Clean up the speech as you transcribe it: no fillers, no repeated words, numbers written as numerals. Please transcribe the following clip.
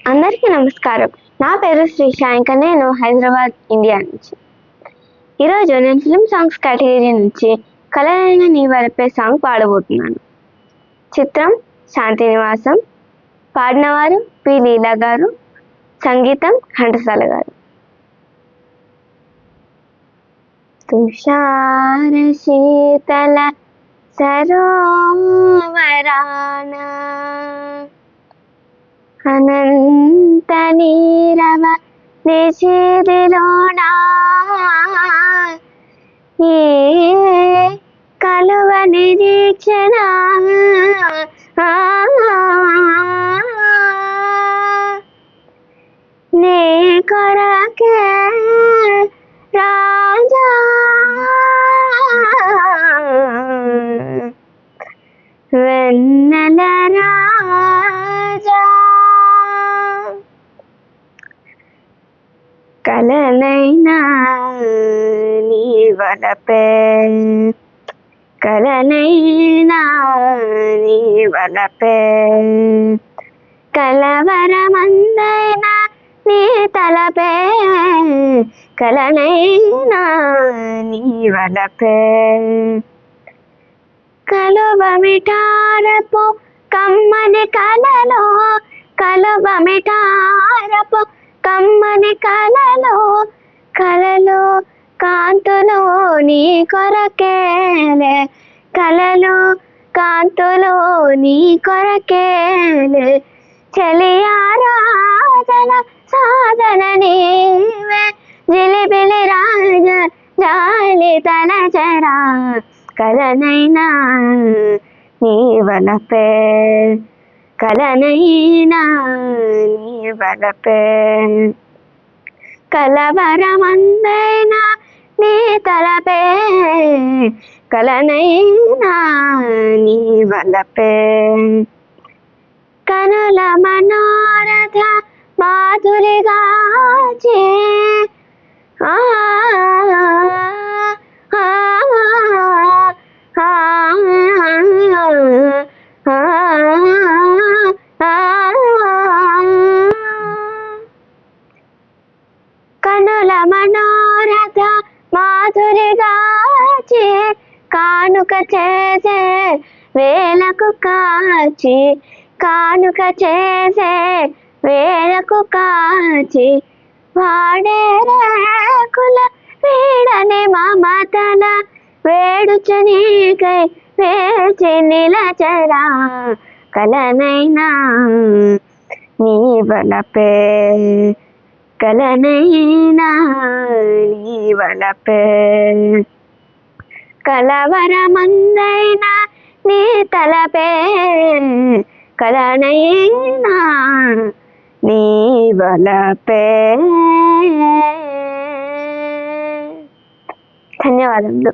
అందరికీ నమస్కారం. నా పేరు శ్రీష. ఇంకా నేను హైదరాబాద్, ఇండియా నుంచి. ఈరోజు నేను ఫిల్మ్ సాంగ్స్ కేటగిరీ నుంచి కలలైన నీ వరపే సాంగ్ పాడబోతున్నాను. చిత్రం శాంతినివాసం. పాడినవారు పి లీలా గారు, సంగీతం ఘంటసాల గారు. తుషార శీతల సరోవరాన అనంత నీరవ నిశిదిలోనా ఏ కలువ నిరీక్షణ నీ కొరకే రాజా వెన్నెల రాజా కలనైనా నీ వలపే కలనైనా నీ వలపే కలవరమందైనా నీ తలపే కలనైనా నీ వలపే కలువమిటారపు కమ్మని కలలో కలువమిటారపు కమ్మని కలలో కలలో కాంతులో నీ కొరకేలే కలలో కాంతులో నీ కొరకేలే చెలియారాధన సాధన నీవే జిలిబిలి రాజ జాలి తలచరా కలనైనా నీ వలపే కలనైనా నీ వలపే కలవరమందైనా నీ తలపే కలనైనా నీ వలపే కనుల మనోరథ మాధురిగాచే కనుల మనోరథ మాధురిగాచి కానుక చేసే వేలకు కాచి కానుక చేసే వేలకు కాచి వాడే రేకుల వీడని మమతల వేడుచు నీకై వేచి నిలచరా కలనైనా నీ వలపే కలనైనా నీ వలపే కలవరమందైనా నీ తలపే కలనైనా నీ వలపే. ధన్యవాదములు.